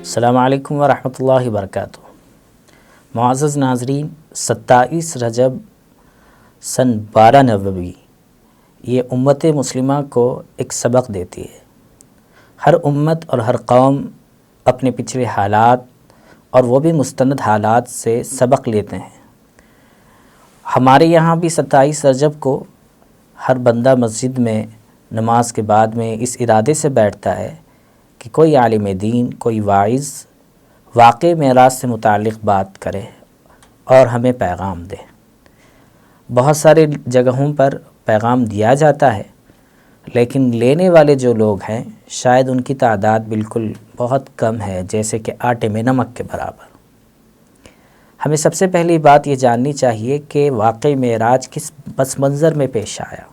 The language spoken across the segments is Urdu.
السلام علیکم ورحمۃ اللہ وبرکاتہ۔ معزز ناظرین، 27 رجب سن 1290 یہ امت مسلمہ کو ایک سبق دیتی ہے۔ ہر امت اور ہر قوم اپنے پچھلے حالات اور وہ بھی مستند حالات سے سبق لیتے ہیں۔ ہمارے یہاں بھی 27 رجب کو ہر بندہ مسجد میں نماز کے بعد میں اس ارادے سے بیٹھتا ہے کہ کوئی عالم دین، کوئی واعظ واقع معراج سے متعلق بات کرے اور ہمیں پیغام دے۔ بہت سارے جگہوں پر پیغام دیا جاتا ہے، لیکن لینے والے جو لوگ ہیں شاید ان کی تعداد بالکل بہت کم ہے، جیسے کہ آٹے میں نمک کے برابر۔ ہمیں سب سے پہلی بات یہ جاننی چاہیے کہ واقع معراج کس پس منظر میں پیش آیا۔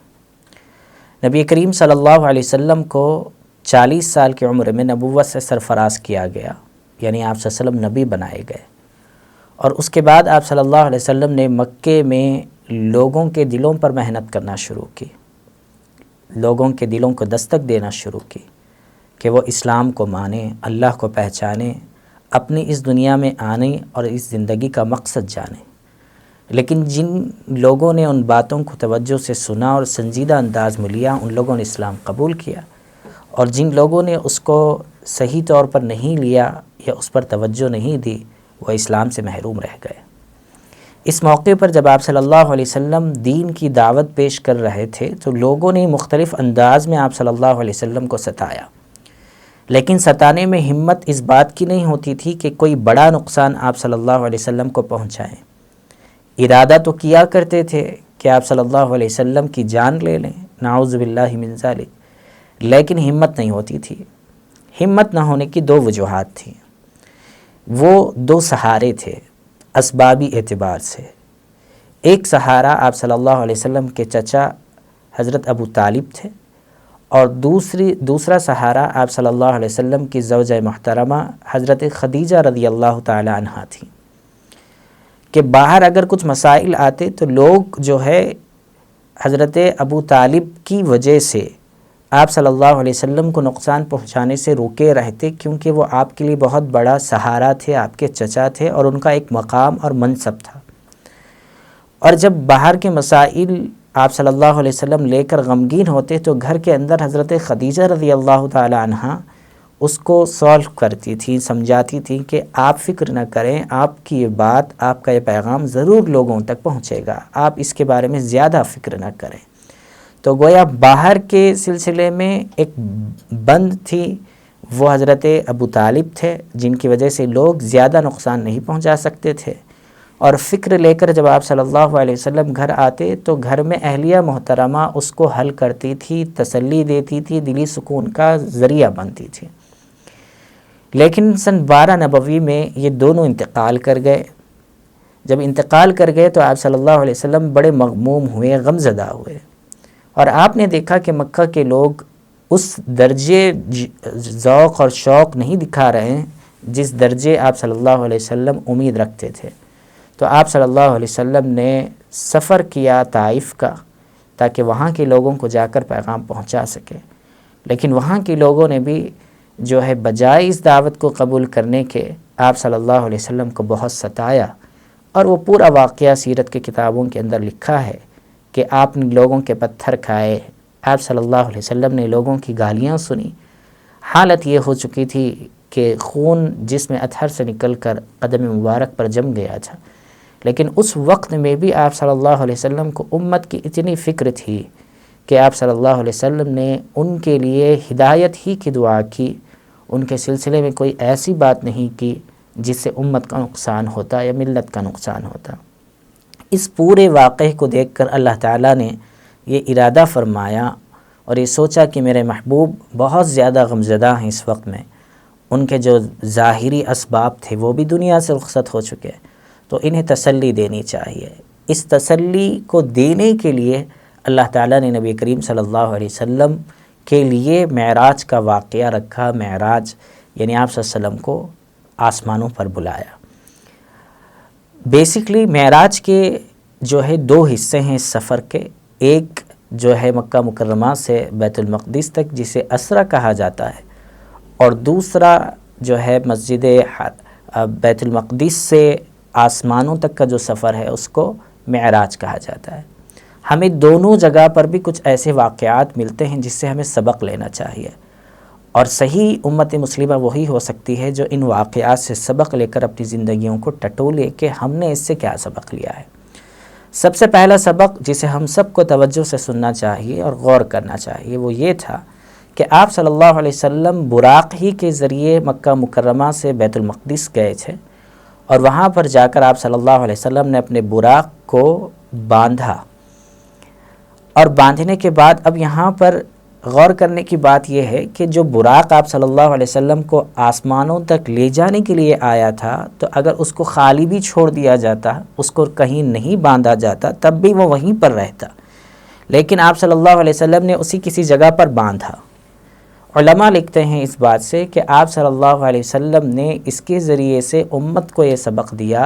نبی کریم صلی اللہ علیہ وسلم کو 40 سال کی عمر میں نبوت سے سرفراز کیا گیا، یعنی آپ صلی اللہ علیہ وسلم نبی بنائے گئے، اور اس کے بعد آپ صلی اللہ علیہ وسلم نے مکے میں لوگوں کے دلوں پر محنت کرنا شروع کی، لوگوں کے دلوں کو دستک دینا شروع کی کہ وہ اسلام کو مانیں، اللہ کو پہچانیں، اپنی اس دنیا میں آنے اور اس زندگی کا مقصد جانیں۔ لیکن جن لوگوں نے ان باتوں کو توجہ سے سنا اور سنجیدہ انداز میں لیا، ان لوگوں نے اسلام قبول کیا، اور جن لوگوں نے اس کو صحیح طور پر نہیں لیا یا اس پر توجہ نہیں دی، وہ اسلام سے محروم رہ گئے۔ اس موقع پر جب آپ صلی اللہ علیہ وسلم دین کی دعوت پیش کر رہے تھے تو لوگوں نے مختلف انداز میں آپ صلی اللہ علیہ وسلم کو ستایا، لیکن ستانے میں ہمت اس بات کی نہیں ہوتی تھی کہ کوئی بڑا نقصان آپ صلی اللہ علیہ وسلم کو پہنچائیں۔ ارادہ تو کیا کرتے تھے کہ آپ صلی اللہ علیہ وسلم کی جان لے لیں، نعوذ باللہ من ذالک، لیکن ہمت نہیں ہوتی تھی۔ ہمت نہ ہونے کی دو وجوہات تھیں، وہ دو سہارے تھے اسبابی اعتبار سے۔ ایک سہارا آپ صلی اللہ علیہ وسلم کے چچا حضرت ابو طالب تھے، اور دوسرا سہارا آپ صلی اللہ علیہ وسلم کی زوجہ محترمہ حضرت خدیجہ رضی اللہ تعالی عنہا تھیں، کہ باہر اگر کچھ مسائل آتے تو لوگ جو ہے حضرت ابو طالب کی وجہ سے آپ صلی اللہ علیہ وسلم کو نقصان پہنچانے سے روکے رہتے، کیونکہ وہ آپ کے لیے بہت بڑا سہارا تھے، آپ کے چچا تھے، اور ان کا ایک مقام اور منصب تھا۔ اور جب باہر کے مسائل آپ صلی اللہ علیہ وسلم لے کر غمگین ہوتے تو گھر کے اندر حضرت خدیجہ رضی اللہ تعالی عنہا اس کو سولو کرتی تھی، سمجھاتی تھی کہ آپ فکر نہ کریں، آپ کی یہ بات، آپ کا یہ پیغام ضرور لوگوں تک پہنچے گا، آپ اس کے بارے میں زیادہ فکر نہ کریں۔ تو گویا باہر کے سلسلے میں ایک بند تھی، وہ حضرت ابو طالب تھے، جن کی وجہ سے لوگ زیادہ نقصان نہیں پہنچا سکتے تھے، اور فکر لے کر جب آپ صلی اللہ علیہ وسلم گھر آتے تو گھر میں اہلیہ محترمہ اس کو حل کرتی تھی، تسلی دیتی تھی، دلی سکون کا ذریعہ بنتی تھی۔ لیکن سن 12 نبوی میں یہ دونوں انتقال کر گئے۔ جب انتقال کر گئے تو آپ صلی اللہ علیہ وسلم بڑے مغموم ہوئے، غمزدہ ہوئے، اور آپ نے دیکھا کہ مکہ کے لوگ اس درجے ذوق اور شوق نہیں دکھا رہے ہیں جس درجے آپ صلی اللہ علیہ وسلم امید رکھتے تھے۔ تو آپ صلی اللہ علیہ وسلم نے سفر کیا طائف کا، تاکہ وہاں کے لوگوں کو جا کر پیغام پہنچا سکے، لیکن وہاں کے لوگوں نے بھی جو ہے بجائے اس دعوت کو قبول کرنے کے آپ صلی اللہ علیہ وسلم کو بہت ستایا، اور وہ پورا واقعہ سیرت کے کتابوں کے اندر لکھا ہے کہ آپ نے لوگوں کے پتھر کھائے، آپ صلی اللہ علیہ وسلم نے لوگوں کی گالیاں سنی، حالت یہ ہو چکی تھی کہ خون جسم اطہر سے نکل کر قدم مبارک پر جم گیا تھا۔ لیکن اس وقت میں بھی آپ صلی اللہ علیہ وسلم کو امت کی اتنی فکر تھی کہ آپ صلی اللہ علیہ وسلم نے ان کے لیے ہدایت ہی کی دعا کی، ان کے سلسلے میں کوئی ایسی بات نہیں کی جس سے امت کا نقصان ہوتا یا ملت کا نقصان ہوتا۔ اس پورے واقعے کو دیکھ کر اللہ تعالیٰ نے یہ ارادہ فرمایا اور یہ سوچا کہ میرے محبوب بہت زیادہ غمزدہ ہیں اس وقت میں، ان کے جو ظاہری اسباب تھے وہ بھی دنیا سے رخصت ہو چکے، تو انہیں تسلی دینی چاہیے۔ اس تسلی کو دینے کے لیے اللہ تعالیٰ نے نبی کریم صلی اللہ علیہ وسلم کے لیے معراج کا واقعہ رکھا۔ معراج یعنی آپ صلی اللہ علیہ وسلم کو آسمانوں پر بلایا۔ بیسکلی معراج کے جو ہے دو حصے ہیں اس سفر کے، ایک جو ہے مکہ مکرمہ سے بیت المقدس تک جسے اسرا کہا جاتا ہے، اور دوسرا جو ہے مسجد بیت المقدس سے آسمانوں تک کا جو سفر ہے اس کو معراج کہا جاتا ہے۔ ہمیں دونوں جگہ پر بھی کچھ ایسے واقعات ملتے ہیں جس سے ہمیں سبق لینا چاہیے، اور صحیح امت مسلمہ وہی ہو سکتی ہے جو ان واقعات سے سبق لے کر اپنی زندگیوں کو ٹٹولے کہ ہم نے اس سے کیا سبق لیا ہے۔ سب سے پہلا سبق جسے ہم سب کو توجہ سے سننا چاہیے اور غور کرنا چاہیے وہ یہ تھا کہ آپ صلی اللہ علیہ وسلم براق ہی کے ذریعے مکہ مکرمہ سے بیت المقدس گئے تھے، اور وہاں پر جا کر آپ صلی اللہ علیہ وسلم نے اپنے براق کو باندھا، اور باندھنے کے بعد اب یہاں پر غور کرنے کی بات یہ ہے کہ جو براق آپ صلی اللہ علیہ وسلم کو آسمانوں تک لے جانے کے لیے آیا تھا، تو اگر اس کو خالی بھی چھوڑ دیا جاتا، اس کو کہیں نہیں باندھا جاتا، تب بھی وہ وہیں پر رہتا، لیکن آپ صلی اللہ علیہ وسلم نے اسی کسی جگہ پر باندھا۔ علماء لکھتے ہیں اس بات سے کہ آپ صلی اللہ علیہ وسلم نے اس کے ذریعے سے امت کو یہ سبق دیا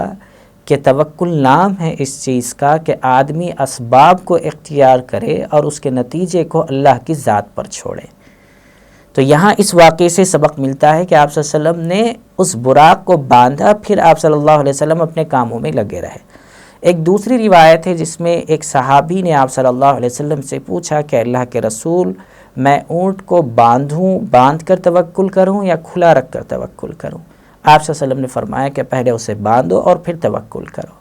کہ توکل نام ہے اس چیز کا کہ آدمی اسباب کو اختیار کرے اور اس کے نتیجے کو اللہ کی ذات پر چھوڑے۔ تو یہاں اس واقعے سے سبق ملتا ہے کہ آپ صلی اللہ علیہ وسلم نے اس براق کو باندھا، پھر آپ صلی اللہ علیہ وسلم اپنے کاموں میں لگے رہے۔ ایک دوسری روایت ہے جس میں ایک صحابی نے آپ صلی اللہ علیہ وسلم سے پوچھا کہ اللہ کے رسول، میں اونٹ کو باندھ کر توکل کروں یا کھلا رکھ کر توکل کروں؟ آپ صلی اللہ علیہ وسلم نے فرمایا کہ پہلے اسے باندھو اور پھر توکل کرو۔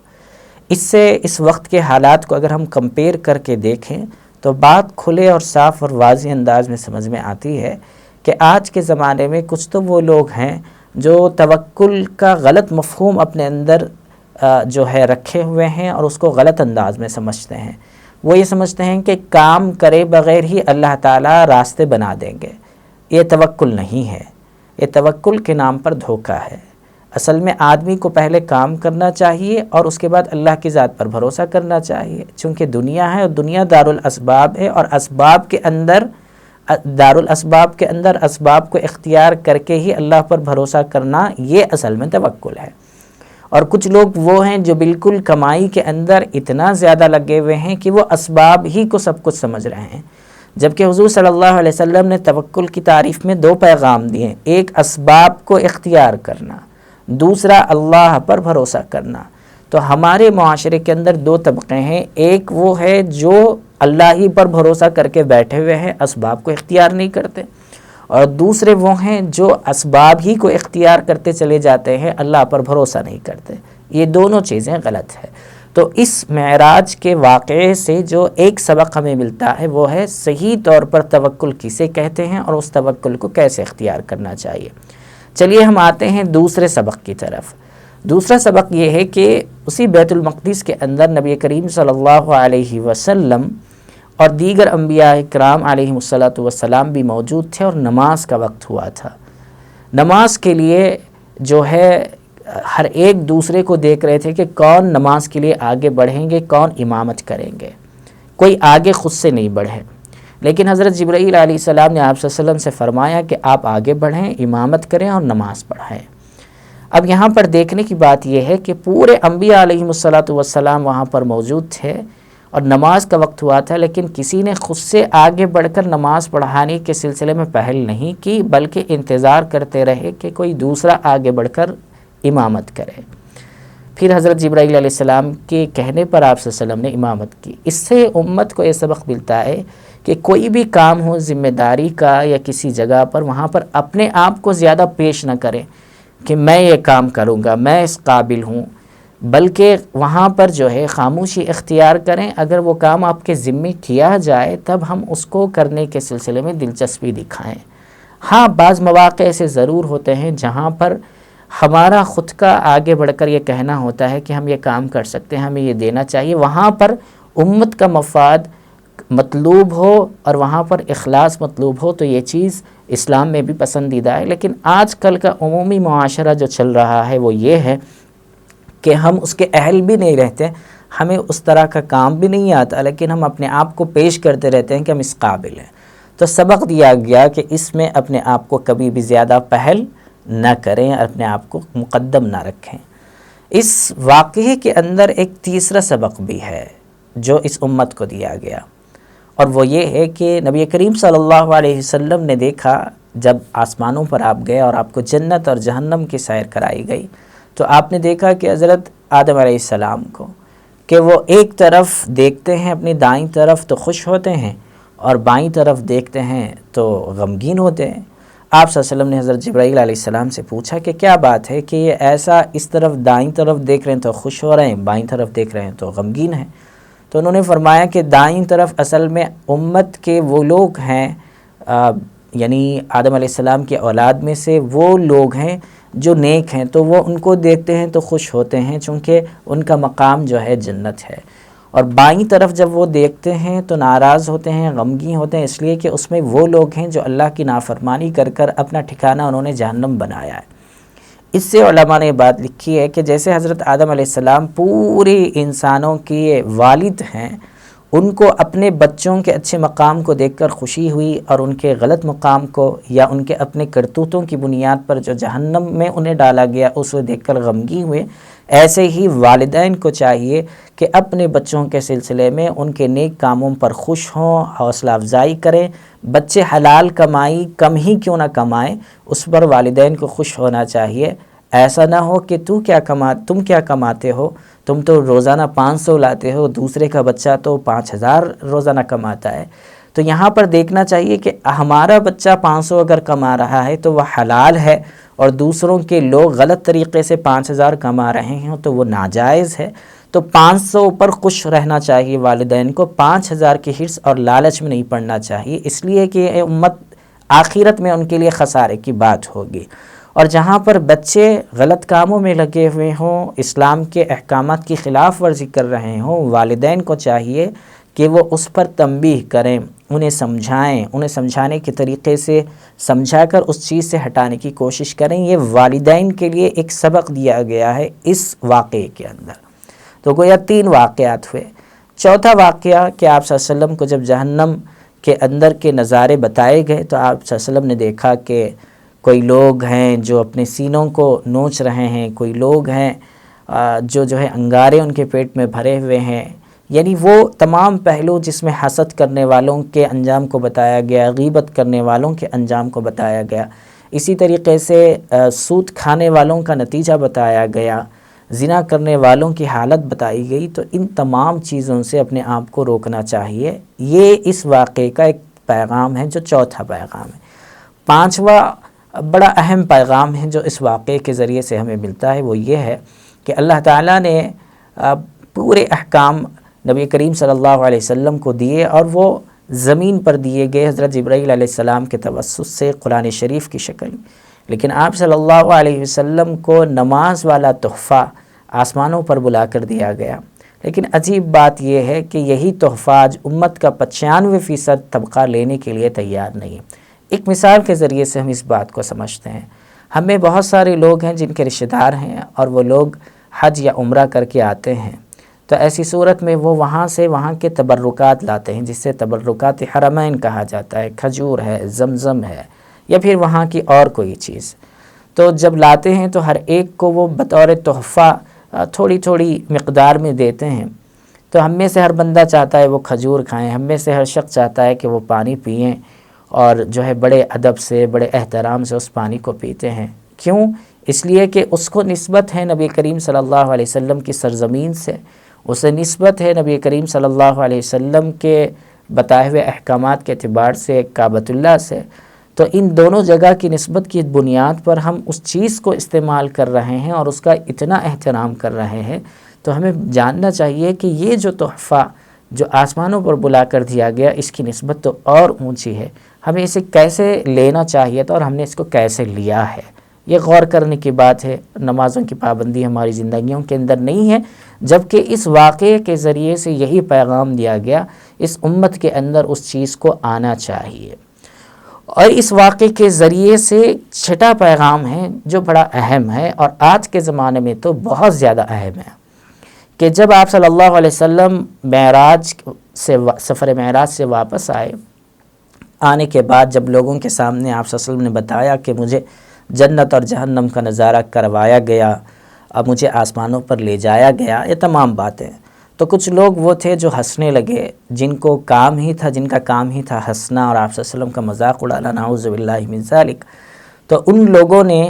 اس سے اس وقت کے حالات کو اگر ہم کمپیئر کر کے دیکھیں تو بات کھلے اور صاف اور واضح انداز میں سمجھ میں آتی ہے کہ آج کے زمانے میں کچھ تو وہ لوگ ہیں جو توکل کا غلط مفہوم اپنے اندر جو ہے رکھے ہوئے ہیں اور اس کو غلط انداز میں سمجھتے ہیں۔ وہ یہ سمجھتے ہیں کہ کام کرے بغیر ہی اللہ تعالیٰ راستے بنا دیں گے۔ یہ توکل نہیں ہے، یہ توکل کے نام پر دھوکہ ہے۔ اصل میں آدمی کو پہلے کام کرنا چاہیے اور اس کے بعد اللہ کی ذات پر بھروسہ کرنا چاہیے، چونکہ دنیا ہے اور دنیا دارالاسباب ہے، اور اسباب کے اندر اسباب کو اختیار کر کے ہی اللہ پر بھروسہ کرنا، یہ اصل میں توکل ہے۔ اور کچھ لوگ وہ ہیں جو بالکل کمائی کے اندر اتنا زیادہ لگے ہوئے ہیں کہ وہ اسباب ہی کو سب کچھ سمجھ رہے ہیں، جبکہ حضور صلی اللہ علیہ وسلم نے توکل کی تعریف میں دو پیغام دیے، ایک اسباب کو اختیار کرنا، دوسرا اللہ پر بھروسہ کرنا۔ تو ہمارے معاشرے کے اندر دو طبقے ہیں، ایک وہ ہے جو اللہ ہی پر بھروسہ کر کے بیٹھے ہوئے ہیں، اسباب کو اختیار نہیں کرتے، اور دوسرے وہ ہیں جو اسباب ہی کو اختیار کرتے چلے جاتے ہیں، اللہ پر بھروسہ نہیں کرتے۔ یہ دونوں چیزیں غلط ہے۔ تو اس معراج کے واقعے سے جو ایک سبق ہمیں ملتا ہے وہ ہے صحیح طور پر توکل کسے کہتے ہیں اور اس توکل کو کیسے اختیار کرنا چاہیے۔ چلیے ہم آتے ہیں دوسرے سبق کی طرف۔ دوسرا سبق یہ ہے کہ اسی بیت المقدس کے اندر نبی کریم صلی اللہ علیہ وسلم اور دیگر انبیاء کرام علیہ السلام بھی موجود تھے، اور نماز کا وقت ہوا تھا۔ نماز کے لیے جو ہے ہر ایک دوسرے کو دیکھ رہے تھے کہ کون نماز کے لیے آگے بڑھیں گے، کون امامت کریں گے۔ کوئی آگے خود سے نہیں بڑھے، لیکن حضرت جبرائیل علیہ السلام نے آپ صلی اللہ علیہ وسلم سے فرمایا کہ آپ آگے بڑھیں، امامت کریں اور نماز پڑھائیں۔ اب یہاں پر دیکھنے کی بات یہ ہے کہ پورے انبیاء علیہ السلام وہاں پر موجود تھے اور نماز کا وقت ہوا تھا، لیکن کسی نے خود سے آگے بڑھ کر نماز پڑھانے کے سلسلے میں پہل نہیں کی، بلکہ انتظار کرتے رہے کہ کوئی دوسرا آگے بڑھ کر امامت کرے۔ پھر حضرت جبرائیل علیہ السلام کے کہنے پر آپ صلی اللہ علیہ وسلم نے امامت کی۔ اس سے امت کو یہ سبق ملتا ہے کہ کوئی بھی کام ہو ذمہ داری کا یا کسی جگہ پر، وہاں پر اپنے آپ کو زیادہ پیش نہ کریں کہ میں یہ کام کروں گا، میں اس قابل ہوں، بلکہ وہاں پر جو ہے خاموشی اختیار کریں۔ اگر وہ کام آپ کے ذمے کیا جائے تب ہم اس کو کرنے کے سلسلے میں دلچسپی دکھائیں۔ ہاں، بعض مواقع ایسے ضرور ہوتے ہیں جہاں پر ہمارا خود کا آگے بڑھ کر یہ کہنا ہوتا ہے کہ ہم یہ کام کر سکتے ہیں، ہمیں یہ دینا چاہیے، وہاں پر امت کا مفاد مطلوب ہو اور وہاں پر اخلاص مطلوب ہو تو یہ چیز اسلام میں بھی پسندیدہ ہے۔ لیکن آج کل کا عمومی معاشرہ جو چل رہا ہے وہ یہ ہے کہ ہم اس کے اہل بھی نہیں رہتے، ہمیں اس طرح کا کام بھی نہیں آتا، لیکن ہم اپنے آپ کو پیش کرتے رہتے ہیں کہ ہم اس قابل ہیں۔ تو سبق دیا گیا کہ اس میں اپنے آپ کو کبھی بھی زیادہ پہل نہ کریں، اپنے آپ کو مقدم نہ رکھیں۔ اس واقعے کے اندر ایک تیسرا سبق بھی ہے جو اس امت کو دیا گیا، اور وہ یہ ہے کہ نبی کریم صلی اللہ علیہ وسلم نے دیکھا جب آسمانوں پر آپ گئے اور آپ کو جنت اور جہنم کی سیر کرائی گئی تو آپ نے دیکھا کہ حضرت آدم علیہ السلام کو کہ وہ ایک طرف دیکھتے ہیں اپنی دائیں طرف تو خوش ہوتے ہیں اور بائیں طرف دیکھتے ہیں تو غمگین ہوتے ہیں۔ آپ صلی اللہ علیہ وسلم نے حضرت جبرائیل علیہ السلام سے پوچھا کہ کیا بات ہے کہ یہ ایسا اس طرف دائیں طرف دیکھ رہے ہیں تو خوش ہو رہے ہیں، بائیں طرف دیکھ رہے ہیں تو غمگین ہیں؟ تو انہوں نے فرمایا کہ دائیں طرف اصل میں امت کے وہ لوگ ہیں، یعنی آدم علیہ السلام کی اولاد میں سے وہ لوگ ہیں جو نیک ہیں، تو وہ ان کو دیکھتے ہیں تو خوش ہوتے ہیں چونکہ ان کا مقام جو ہے جنت ہے۔ اور بائیں طرف جب وہ دیکھتے ہیں تو ناراض ہوتے ہیں، غمگین ہوتے ہیں، اس لیے کہ اس میں وہ لوگ ہیں جو اللہ کی نافرمانی کر کر اپنا ٹھکانہ انہوں نے جہنم بنایا ہے۔ اس سے علماء نے بات لکھی ہے کہ جیسے حضرت آدم علیہ السلام پورے انسانوں کے والد ہیں، ان کو اپنے بچوں کے اچھے مقام کو دیکھ کر خوشی ہوئی اور ان کے غلط مقام کو یا ان کے اپنے کرتوتوں کی بنیاد پر جو جہنم میں انہیں ڈالا گیا اسے دیکھ کر غمگین ہوئے، ایسے ہی والدین کو چاہیے کہ اپنے بچوں کے سلسلے میں ان کے نیک کاموں پر خوش ہوں، حوصلہ افزائی کریں۔ بچے حلال کمائی کم ہی کیوں نہ کمائیں، اس پر والدین کو خوش ہونا چاہیے۔ ایسا نہ ہو کہ تم کیا کماتے ہو، تم تو روزانہ 500 لاتے ہو، دوسرے کا بچہ تو 5000 روزانہ کماتا ہے۔ تو یہاں پر دیکھنا چاہیے کہ ہمارا بچہ 500 اگر کما رہا ہے تو وہ حلال ہے، اور دوسروں کے لوگ غلط طریقے سے 5000 کما رہے ہیں تو وہ ناجائز ہے۔ تو 500 پر خوش رہنا چاہیے والدین کو، 5000 کی حرص اور لالچ میں نہیں پڑنا چاہیے، اس لیے کہ یہ امت آخرت میں ان کے لیے خسارے کی بات ہوگی۔ اور جہاں پر بچے غلط کاموں میں لگے ہوئے ہوں، اسلام کے احکامات کی خلاف ورزی کر رہے ہوں، والدین کو چاہیے کہ وہ اس پر تنبیہ کریں، انہیں سمجھائیں، انہیں سمجھانے کے طریقے سے سمجھا کر اس چیز سے ہٹانے کی کوشش کریں۔ یہ والدین کے لیے ایک سبق دیا گیا ہے اس واقعے کے اندر۔ تو گویا 3 واقعات ہوئے۔ چوتھا واقعہ کہ آپ صلی اللہ علیہ وسلم کو جب جہنم کے اندر کے نظارے بتائے گئے تو آپ صلی اللہ علیہ وسلم نے دیکھا کہ کوئی لوگ ہیں جو اپنے سینوں کو نوچ رہے ہیں، کوئی لوگ ہیں جو ہے انگارے ان کے پیٹ میں بھرے ہوئے ہیں، یعنی وہ تمام پہلو جس میں حسد کرنے والوں کے انجام کو بتایا گیا، غیبت کرنے والوں کے انجام کو بتایا گیا، اسی طریقے سے سود کھانے والوں کا نتیجہ بتایا گیا، زنا کرنے والوں کی حالت بتائی گئی۔ تو ان تمام چیزوں سے اپنے آپ کو روکنا چاہیے۔ یہ اس واقعے کا ایک پیغام ہے جو چوتھا پیغام ہے۔ 5واں بڑا اہم پیغام ہے جو اس واقعے کے ذریعے سے ہمیں ملتا ہے، وہ یہ ہے کہ اللہ تعالیٰ نے پورے احکام نبی کریم صلی اللہ علیہ وسلم کو دیے، اور وہ زمین پر دیے گئے حضرت جبرائیل علیہ السلام کے توسط سے قرآن شریف کی شکل میں، لیکن آپ صلی اللہ علیہ وسلم کو نماز والا تحفہ آسمانوں پر بلا کر دیا گیا۔ لیکن عجیب بات یہ ہے کہ یہی تحفہ آج امت کا 95% طبقہ لینے کے لیے تیار نہیں ہے۔ ایک مثال کے ذریعے سے ہم اس بات کو سمجھتے ہیں۔ ہمیں بہت سارے لوگ ہیں جن کے رشتہ دار ہیں اور وہ لوگ حج یا عمرہ کر کے آتے ہیں، تو ایسی صورت میں وہ وہاں کے تبرکات لاتے ہیں، جس سے تبرکات حرمین کہا جاتا ہے، کھجور ہے، زمزم ہے، یا پھر وہاں کی اور کوئی چیز۔ تو جب لاتے ہیں تو ہر ایک کو وہ بطور تحفہ تھوڑی تھوڑی مقدار میں دیتے ہیں۔ تو ہم میں سے ہر بندہ چاہتا ہے وہ کھجور کھائیں، ہم میں سے ہر شخص چاہتا ہے کہ وہ پانی پئیں، اور جو ہے بڑے ادب سے، بڑے احترام سے اس پانی کو پیتے ہیں۔ کیوں؟ اس لیے کہ اس کو نسبت ہے نبی کریم صلی اللہ علیہ وسلم کی سرزمین سے، اسے نسبت ہے نبی کریم صلی اللہ علیہ وسلم کے بتائے ہوئے احکامات کے اعتبار سے کعبۃ اللہ سے۔ تو ان دونوں جگہ کی نسبت کی بنیاد پر ہم اس چیز کو استعمال کر رہے ہیں اور اس کا اتنا احترام کر رہے ہیں، تو ہمیں جاننا چاہیے کہ یہ جو تحفہ جو آسمانوں پر بلا کر دیا گیا، اس کی نسبت تو اور اونچی ہے۔ ہمیں اسے کیسے لینا چاہیے تھا اور ہم نے اس کو کیسے لیا ہے، یہ غور کرنے کی بات ہے۔ نمازوں کی پابندی ہماری زندگیوں کے اندر نہیں ہے، جبکہ اس واقعے کے ذریعے سے یہی پیغام دیا گیا، اس امت کے اندر اس چیز کو آنا چاہیے۔ اور اس واقعے کے ذریعے سے 6واں پیغام ہے جو بڑا اہم ہے اور آج کے زمانے میں تو بہت زیادہ اہم ہے، کہ جب آپ صلی اللہ علیہ وسلم سفر معراج سے واپس آنے کے بعد جب لوگوں کے سامنے آپ صلی اللہ علیہ وسلم نے بتایا کہ مجھے جنت اور جہنم کا نظارہ کروایا گیا، اب مجھے آسمانوں پر لے جایا گیا، یہ تمام باتیں، تو کچھ لوگ وہ تھے جو ہنسنے لگے، جن کا کام ہی تھا ہنسنا اور آپ صلی اللہ علیہ وسلم کا مذاق اڑانا، نعوذ باللہ من ذالک۔ تو ان لوگوں نے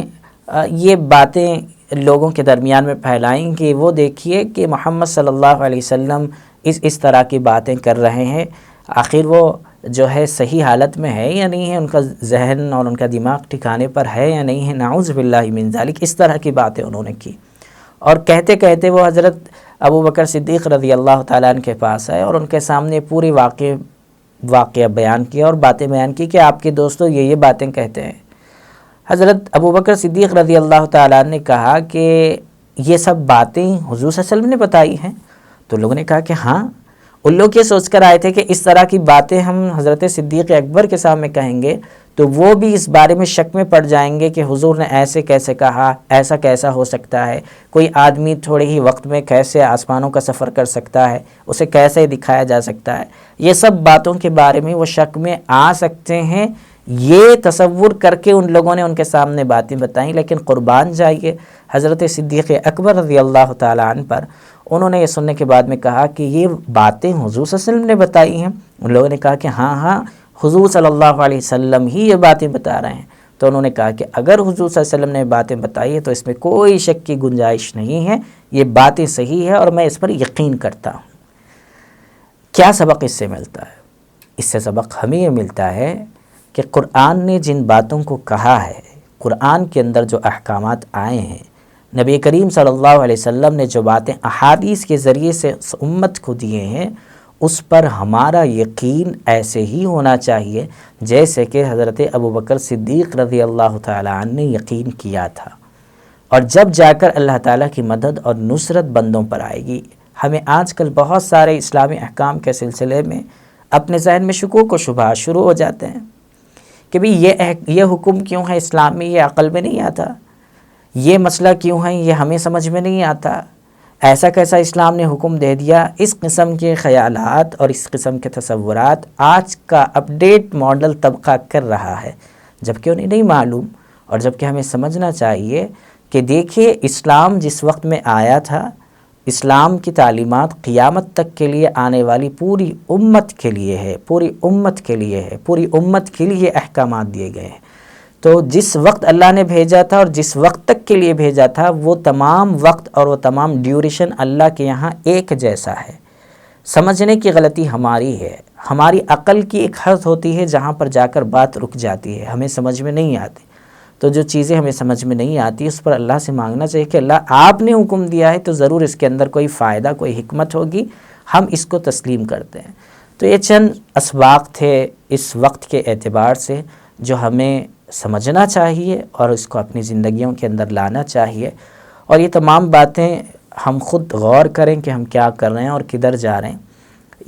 یہ باتیں لوگوں کے درمیان میں پھیلائیں کہ وہ دیکھیے کہ محمد صلی اللہ علیہ وسلم اس طرح کی باتیں کر رہے ہیں، آخر وہ جو ہے صحیح حالت میں ہے یا نہیں ہے، ان کا ذہن اور ان کا دماغ ٹھکانے پر ہے یا نہیں ہے، نعوذ باللہ من ذالک۔ اس طرح کی باتیں انہوں نے کی، اور کہتے کہتے وہ حضرت ابو بکر صدیق رضی اللہ تعالیٰ عنہ کے پاس آئے اور ان کے سامنے پوری واقعہ بیان کیا اور باتیں بیان کی کہ آپ کے دوستوں یہ باتیں کہتے ہیں۔ حضرت ابو بکر صدیق رضی اللہ تعالیٰ عنہ نے کہا کہ یہ سب باتیں حضور صلی اللہ علیہ وسلم نے بتائی ہیں؟ تو لوگوں نے کہا کہ ہاں۔ ان لوگ یہ سوچ کر آئے تھے کہ اس طرح کی باتیں ہم حضرت صدیق اکبر کے سامنے کہیں گے تو وہ بھی اس بارے میں شک میں پڑ جائیں گے کہ حضور نے ایسے کیسے کہا، ایسا کیسا ہو سکتا ہے، کوئی آدمی تھوڑے ہی وقت میں کیسے آسمانوں کا سفر کر سکتا ہے، اسے کیسے دکھایا جا سکتا ہے، یہ سب باتوں کے بارے میں وہ شک میں آ سکتے ہیں۔ یہ تصور کر کے ان لوگوں نے ان کے سامنے باتیں بتائیں، لیکن قربان جائیے حضرت صدیق اکبر رضی اللہ تعالیٰ عنہ پر، انہوں نے یہ سننے کے بعد میں کہا کہ یہ باتیں حضور صلی اللہ علیہ وسلم نے بتائی ہیں؟ ان لوگوں نے کہا کہ ہاں حضور صلی اللہ علیہ وسلم ہی یہ باتیں بتا رہے ہیں۔ تو انہوں نے کہا کہ اگر حضور صلی اللہ علیہ وسلم نے باتیں بتائی ہے تو اس میں کوئی شک کی گنجائش نہیں ہے، یہ باتیں صحیح ہے اور میں اس پر یقین کرتا ہوں۔ کیا سبق اس سے ملتا ہے؟ اس سے سبق ہمیں یہ ملتا ہے کہ قرآن نے جن باتوں کو کہا ہے، قرآن کے اندر جو احکامات آئے ہیں، نبی کریم صلی اللہ علیہ وسلم نے جو باتیں احادیث کے ذریعے سے امت کو دیے ہیں، اس پر ہمارا یقین ایسے ہی ہونا چاہیے جیسے کہ حضرت ابو بکر صدیق رضی اللہ تعالیٰ عنہ نے یقین کیا تھا۔ اور جب جا کر اللہ تعالیٰ کی مدد اور نصرت بندوں پر آئے گی۔ ہمیں آج کل بہت سارے اسلامی احکام کے سلسلے میں اپنے ذہن میں شکوک و شبہات شروع ہو جاتے ہیں کہ بھی یہ حکم کیوں ہے اسلام میں، یہ عقل میں نہیں آتا، یہ مسئلہ کیوں ہے، یہ ہمیں سمجھ میں نہیں آتا، ایسا کیسا اسلام نے حکم دے دیا۔ اس قسم کے خیالات اور اس قسم کے تصورات آج کا اپڈیٹ ماڈل طبقہ کر رہا ہے، جبکہ انہیں نہیں معلوم، اور جبکہ ہمیں سمجھنا چاہیے کہ دیکھیے اسلام جس وقت میں آیا تھا، اسلام کی تعلیمات قیامت تک کے لیے آنے والی پوری امت کے لیے ہے، پوری امت کے لیے احکامات دیے گئے ہیں۔ تو جس وقت اللہ نے بھیجا تھا اور جس وقت تک کے لیے بھیجا تھا، وہ تمام وقت اور وہ تمام ڈیوریشن اللہ کے یہاں ایک جیسا ہے۔ سمجھنے کی غلطی ہماری ہے، ہماری عقل کی ایک حد ہوتی ہے جہاں پر جا کر بات رک جاتی ہے، ہمیں سمجھ میں نہیں آتی۔ تو جو چیزیں ہمیں سمجھ میں نہیں آتی اس پر اللہ سے مانگنا چاہیے کہ اللہ آپ نے حکم دیا ہے تو ضرور اس کے اندر کوئی فائدہ، کوئی حکمت ہوگی، ہم اس کو تسلیم کرتے ہیں۔ تو یہ چند اسباق تھے اس وقت کے اعتبار سے جو ہمیں سمجھنا چاہیے اور اس کو اپنی زندگیوں کے اندر لانا چاہیے، اور یہ تمام باتیں ہم خود غور کریں کہ ہم کیا کر رہے ہیں اور کدھر جا رہے ہیں۔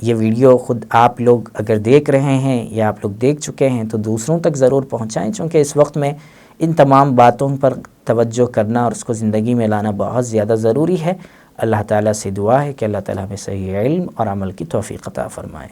یہ ویڈیو خود آپ لوگ اگر دیکھ رہے ہیں یا آپ لوگ دیکھ چکے ہیں تو دوسروں تک ضرور پہنچائیں، چونکہ اس وقت میں ان تمام باتوں پر توجہ کرنا اور اس کو زندگی میں لانا بہت زیادہ ضروری ہے۔ اللہ تعالیٰ سے دعا ہے کہ اللہ تعالیٰ ہمیں صحیح علم اور عمل کی توفیق عطا فرمائے۔